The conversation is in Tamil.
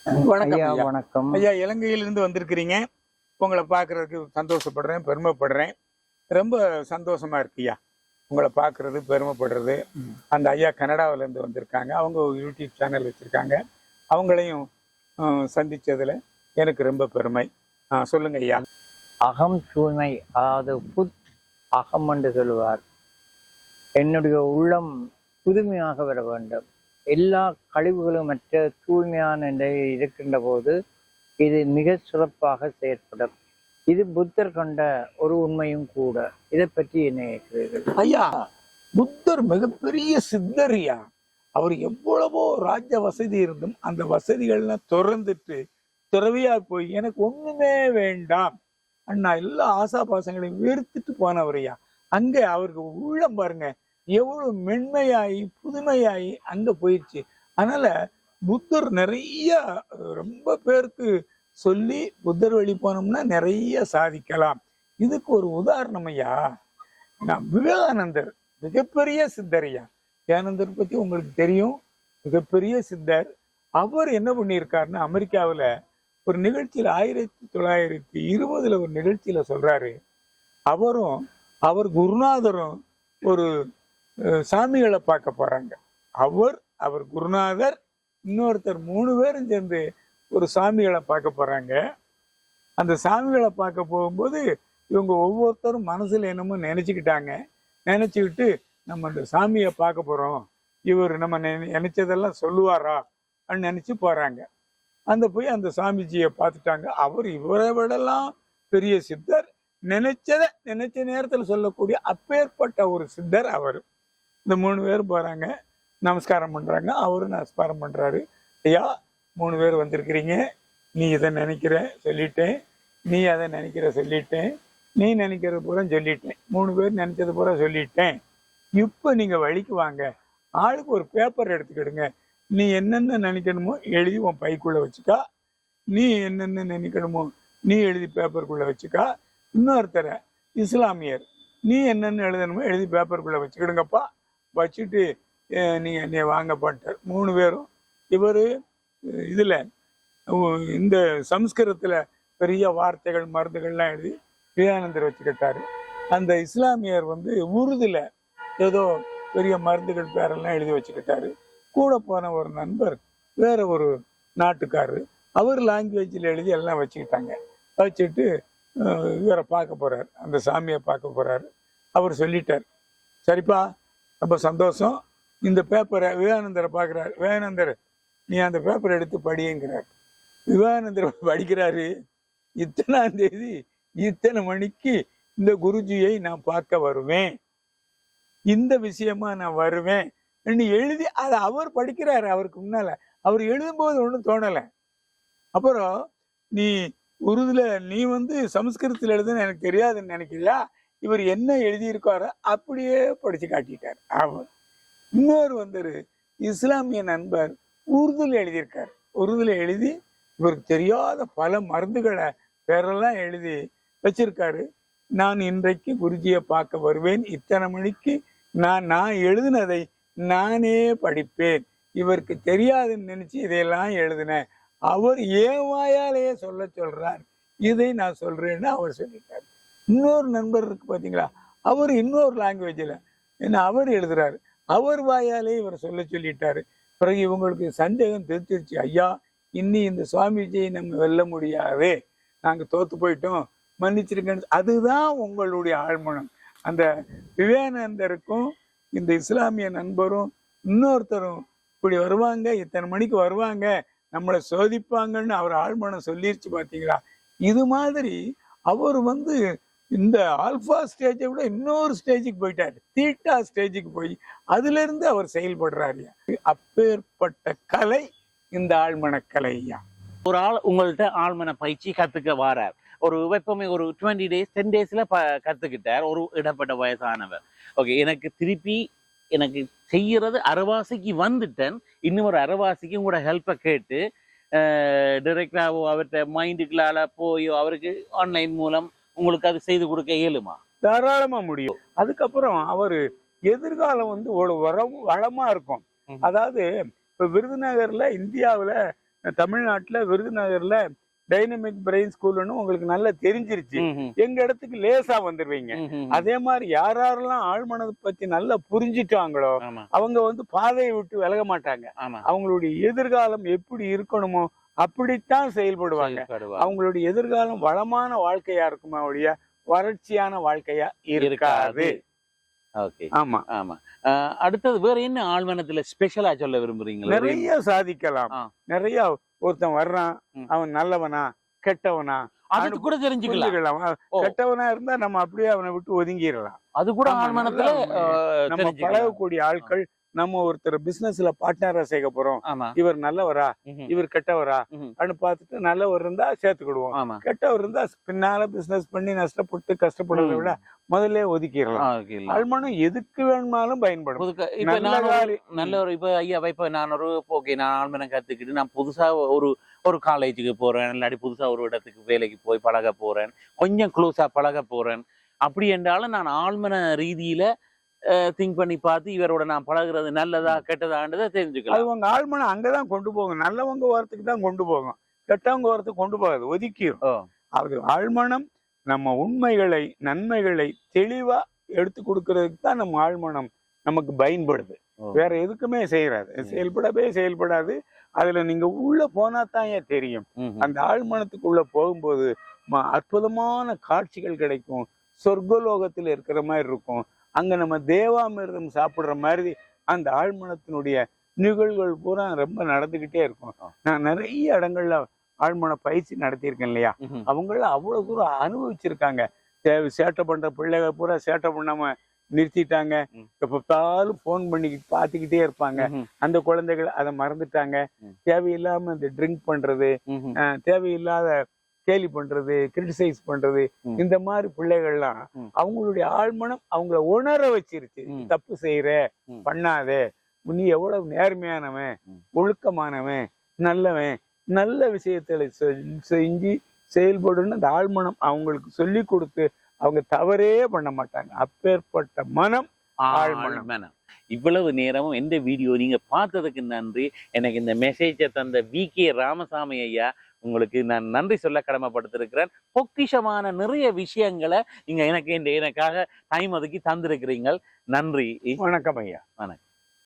வணக்கம் ஐயா ஐயா. வணக்கம். ஐயா, இலங்கையிலிருந்து வந்திருக்கிறீங்க. உங்களை பார்க்கறதுக்கு சந்தோஷப்படுறேன், பெருமைப்படுறேன். ரொம்ப சந்தோஷமா இருக்குய்யா உங்களை பார்க்கறது, பெருமைப்படுறது. அந்த ஐயா கனடாவில இருந்து வந்திருக்காங்க. அவங்க ஒரு யூடியூப் சேனல் வச்சிருக்காங்க. அவங்களையும் சந்திச்சதுல எனக்கு ரொம்ப பெருமை. சொல்லுங்க ஐயா. அகம் தூய்மை, அதாவது அகம் என்று சொல்லுவார். என்னுடைய உள்ளம் புதுமையாக வர வேண்டும். எல்லா கழிவுகளும் மற்ற தூய்மையான நிலையில் இருக்கின்ற போது இது மிக சிறப்பாக செயற்படும். இது புத்தர் கண்ட ஒரு உண்மையும் கூட. இதை பற்றி என்ன நினைக்கிறீர்கள்? ஐயா, புத்தர் மிகப்பெரிய சித்தரியா. அவர் எவ்வளவோ ராஜ்ய வசதி இருந்தும் அந்த வசதிகள்லாம் திறந்துட்டு துறவியா போய் எனக்கு ஒண்ணுமே வேண்டாம் அண்ணா எல்லா ஆசா பாசங்களையும் வெறுத்துட்டு போனவரையா. அங்க அவருக்கு உள்ளம் பாருங்க எவ்வளவு மென்மையாயி புதுமையாயி அங்க போயிடுச்சு. அதனால புத்தர் நிறைய ரொம்ப பேருக்கு சொல்லி புத்தர் வழி போனோம்னா நிறைய சாதிக்கலாம். இதுக்கு ஒரு உதாரணம் ஐயா, விவேகானந்தர் மிகப்பெரிய சித்தர் ஐயா. விவேகானந்தர் பத்தி உங்களுக்கு தெரியும், மிகப்பெரிய சித்தர். அவர் என்ன பண்ணியிருக்காருன்னா, அமெரிக்காவில் ஒரு நிகழ்ச்சியில் 1920 ஒரு நிகழ்ச்சியில சொல்றாரு, அவரும் அவர் குருநாதரும் ஒரு சாமிகளை பார்க்க போறாங்க. அவர் குருநாதர் இன்னொருத்தர் 3 பேரும் சேர்ந்து ஒரு சாமிகளை பார்க்க போறாங்க. அந்த சாமிகளை பார்க்க போகும்போது இவங்க ஒவ்வொருத்தரும் மனசுல என்னமோ நினைச்சுக்கிட்டு நம்ம அந்த சாமியை பார்க்க போறோம், இவர் நம்ம நினைச்சதெல்லாம் சொல்லுவாரா அப்படின்னு நினைச்சு போறாங்க. போய் அந்த சாமிஜியை பார்த்துட்டாங்க. அவர் இவரை விடலாம் பெரிய சித்தர், நினைச்ச நேரத்துல சொல்லக்கூடிய அப்பேற்பட்ட ஒரு சித்தர் அவர். இந்த 3 பேர் போறாங்க, நமஸ்காரம் பண்றாங்க. அவரும் நமஸ்காரம் பண்றாரு. ஐயா, 3 பேர் வந்திருக்கிறீங்க, நீ இதை நினைக்கிற சொல்லிட்டேன், நீ அதை நினைக்கிற சொல்லிட்டேன், நீ நினைக்கிறது பூரா சொல்லிட்டேன், 3 பேர் நினைச்சது பூரா சொல்லிட்டேன். இப்ப நீங்க வழிக்கு வாங்க, ஆளுக்கு ஒரு பேப்பர் எடுத்துக்கிடுங்க. நீ என்னென்ன நினைக்கணுமோ எழுதி உன் பைக்குள்ள வச்சுக்கா, நீ என்னென்ன நினைக்கணுமோ நீ எழுதி பேப்பருக்குள்ள வச்சுக்கா. இன்னொருத்தர இஸ்லாமியர், நீ என்னென்ன எழுதணுமோ எழுதி பேப்பருக்குள்ள வச்சுக்கிடுங்கப்பா, வச்சுட்டு நீ வாங்க பண்ணிட்டார். 3 பேரும் இவர் இதுல இந்த சம்ஸ்கிருதத்துல பெரிய வார்த்தைகள் மருந்துகள்லாம் எழுதி விவேகானந்தர் வச்சுக்கிட்டாரு. அந்த இஸ்லாமியர் உருதுல ஏதோ பெரிய மருந்துகள் பேரெல்லாம் எழுதி வச்சுக்கிட்டாரு. கூட போன ஒரு நண்பர் வேற ஒரு நாட்டுக்காரரு, அவர் லாங்குவேஜில் எழுதி எல்லாம் வச்சுக்கிட்டாங்க. வச்சுட்டு இவரை பார்க்க போறாரு, அந்த சாமியை பார்க்க போறாரு. அவர் சொல்லிட்டார், சரிப்பா ரொம்ப சந்தோஷம், இந்த பேப்பரை விவேகானந்தரை பார்க்குறாரு. விவேகானந்தர், நீ அந்த பேப்பரை எடுத்து படிங்கிறார். விவேகானந்தர் படிக்கிறாரு, இத்தனாம் தேதி இத்தனை மணிக்கு இந்த குருஜியை நான் பார்க்க வருவேன், இந்த விஷயமா நான் வருவேன் எழுதி அதை அவர் படிக்கிறாரு. அவருக்கு முன்னால அவர் எழுதும்போது ஒன்றும் தோணலை. அப்புறம் நீ உருதுல நீ சமஸ்கிருதத்தில் எழுதுன்னு எனக்கு தெரியாதுன்னு நினைக்கிறியா, இவர் என்ன எழுதியிருக்காரோ அப்படியே படிச்சு காட்டிட்டார். அவர் இன்னொரு இஸ்லாமிய நண்பர் உருதுல எழுதியிருக்காரு. உருதுல எழுதி இவருக்கு தெரியாத பல மருந்துகளை பேரெல்லாம் எழுதி வச்சிருக்காரு. நான் இன்றைக்கு குருஜியை பார்க்க வருவேன், இத்தனை மணிக்கு நான் எழுதினதை நானே படிப்பேன், இவருக்கு தெரியாதுன்னு நினைச்சு இதையெல்லாம் எழுதினேன், அவர் ஏன் வாயாலேயே சொல்றார், இதை நான் சொல்றேன்னு அவர் சொல்லிட்டார். இன்னொரு நண்பர் இருக்கு பாத்தீங்களா, அவர் இன்னொரு லாங்குவேஜ்ல என்ன அவர் எழுதுறாரு, அவர் வாயாலே இவர் சொல்லிட்டாரு. பிறகு இவங்களுக்கு சந்தேகம் தெரிஞ்சிருச்சு, ஐயா இன்னி இந்த சுவாமிஜியை நம்ம வெல்ல முடியாது, நாங்க தோத்து போயிட்டோம், மன்னிச்சிருக்கேன். அதுதான் உங்களுடைய ஆழ்மனம். அந்த விவேகானந்தருக்கும் இந்த இஸ்லாமிய நண்பரும் இன்னொருத்தரும் இப்படி வருவாங்க, இத்தனை மணிக்கு வருவாங்க, நம்மளை சோதிப்பாங்கன்னு அவர் ஆழ்மனம் சொல்லிருச்சு பாத்தீங்களா. இது மாதிரி அவர் இந்த ஆல்பா ஸ்டேஜை விட இன்னொரு ஸ்டேஜுக்கு போயிட்டாரு, தீட்டா ஸ்டேஜுக்கு போய் அதுல இருந்து அவர் செயல்படுறாரு. அப்பேற்பட்ட கலை இந்த ஆழ்மன கலை. ஒரு ஆள் உங்கள்கிட்ட ஆழ்மன பயிற்சி கத்துக்க வாரார், ஒரு வெப்பமே ஒரு 20 days 10 daysல கத்துக்கிட்டார், ஒரு இடப்பட்ட வயசானவர். ஓகே, எனக்கு செய்யறது அரைவாசிக்கு வந்துட்டேன், இன்னும் ஒரு அரைவாசிக்கு உங்களோட ஹெல்ப்பை கேட்டு டைரக்டாவோ அவர்கிட்ட மைண்டுக்குள்ளால போயோ அவருக்கு ஆன்லைன் மூலம் உங்களுக்கு அது செய்து கொடுக்க இயலுமா? தாராளமா முடியும். அதுக்கப்புறம் அவரு எதிர்காலம் ஒரு வளமா இருக்கும். அதாவது இப்ப விருதுநகர்ல இந்தியாவுல தமிழ்நாட்டுல விருதுநகர்ல டைனமிக் பிரெயின் ஸ்கூல்னு உங்களுக்கு நல்லா தெரிஞ்சிருச்சு. எங்க இடத்துக்கு லேசா வந்துருவீங்க. அதே மாதிரி யாரெல்லாம் ஆழ்மனதை பத்தி நல்லா புரிஞ்சிட்டாங்களோ அவங்க வந்து பாதையை விட்டு விலக மாட்டாங்க. அவங்களுடைய எதிர்காலம் எப்படி இருக்கணுமோ அப்படித்தான் செயல்படுவாங்க. அவங்களுடைய எதிர்காலம் வளமான வாழ்க்கையா இருக்குமா ஒழிய வறட்சியான வாழ்க்கையா இருக்காது. ஆமா ஆமா. அடுத்தது வேற என்ன ஆழ்மனத்துல ஸ்பெஷலா சொல்ல விரும்புறீங்க? நிறைய சாதிக்கலாம். நிறைய ஒருத்தன் வர்றான், அவன் நல்லவனா கெட்டவனா அது கூட தெரிஞ்சுக்கலாம். கெட்டவனா இருந்தா நம்ம அப்படியே அவனை விட்டு ஒதுங்கிடலாம். அது கூட ஆழ்மனத்துல நம்ம பழகக்கூடிய ஆட்கள், நம்ம ஒருத்தர் பிசினஸ்ல பார்ட்னரா சேர்க்க போறோம், இவர் நல்லவரா இவர் கெட்டவரா அப்படின்னு பார்த்துட்டு நல்லவர் இருந்தா சேர்த்துக்கிடுவோம், கெட்டவர் இருந்தா பின்னால பிசினஸ் பண்ணி நஷ்டப்பட்டு கஷ்டப்படுறதை விட முதல்ல ஒதுக்கிடலாம். ஆழ்மனம் எதுக்கு வேணுமாலும் பயன்படும். நல்ல ஒரு இப்ப ஐயா இப்ப நான் ஒரு நான் ஆழ்மனம் கத்துக்கிட்டு நான் புதுசா ஒரு காலேஜுக்கு போறேன், இல்லாட்டி புதுசா ஒரு இடத்துக்கு வேலைக்கு போய் பழக போறேன், கொஞ்சம் க்ளோஸா பழக போறேன். அப்படி என்றாலும் நான் ஆழ்மன ரீதியில திங்க் பண்ணி பார்த்து இவரோட நான் பழகுறது நல்லதா கெட்டதான்றதை தெரிஞ்சுக்கலாம். அது உங்க ஆழ்மனம் அங்கதான் கொண்டு போகும். நல்லவங்க வரத்துக்கு தான் கொண்டு போகும், கெட்டவங்க வரத்துக்கு கொண்டு போகாது, ஒதுக்கிடும். அது ஆழ்மனம் நம்ம உண்மைகளை நன்மைகளை தெளிவா எடுத்து கொடுக்கறதுக்கு தான் நம்ம ஆழ்மனம் நமக்கு பயன்படுது. வேற எதுக்குமே செயல்படாது. அதுல நீங்க உள்ள போனா தான் ஏன் தெரியும். அந்த ஆழ்மனத்துக்குள்ள போகும்போது அற்புதமான காட்சிகள் கிடைக்கும். சொர்க்கலோகத்துல இருக்கிற மாதிரி இருக்கும். அங்க நம்ம தேவாமிர்தம் சாப்பிடுற மாதிரி அந்த ஆழ்மனத்தினுடைய நிகழ்வுகள் பூரா ரொம்ப நடந்துகிட்டே இருக்கும். நான் நிறைய இடங்கள்ல ஆழ்மன பயிற்சி நடத்தியிருக்கேன் இல்லையா, அவங்களாம் அவ்வளவு தூரம் அனுபவிச்சிருக்காங்க. சேட்டை பண்ற பிள்ளைகள் பூரா சேட்டை பண்ணாம நிறுத்திட்டாங்க. எப்பத்தாலும் போன் பண்ணிக்கிட்டு பார்த்துக்கிட்டே இருப்பாங்க. அந்த குழந்தைகள் அதை மறந்துட்டாங்க. தேவையில்லாம இந்த ட்ரிங்க் பண்றது, தேவையில்லாத கேலி பண்றது, கிரிட்டிசைஸ் பண்றது, இந்த மாதிரி பிள்ளைகள்லாம் அவங்களுடைய ஆழ்மனம் அவங்கள உணர வச்சிருச்சு. தப்பு செய்யற, பண்ணாதே, நீ எவ்வளவு நேர்மையானவன், ஒழுக்கமானவன், நல்லவன், நல்ல விஷயத்துல செஞ்சு செயல்படுன்னு அந்த ஆழ்மனம் அவங்களுக்கு சொல்லி கொடுத்து அவங்க தவறே பண்ண மாட்டாங்க. அப்பேற்பட்ட மனம் ஆழ்மனம். இவ்வளவு நேரமும் எந்த வீடியோ நீங்க பார்த்ததுக்கு நன்றி. எனக்கு இந்த மெசேஜை தந்த வி.கே. ராமசாமி ஐயா, உங்களுக்கு நான் நன்றி சொல்ல கடமைப்படுத்திருக்கிறேன். பொக்கிஷமான நிறைய விஷயங்களை நீங்க எனக்காக டைம் ஒதுக்கி தந்திருக்கிறீங்க. நன்றி. வணக்கம் ஐயா. வணக்கம்.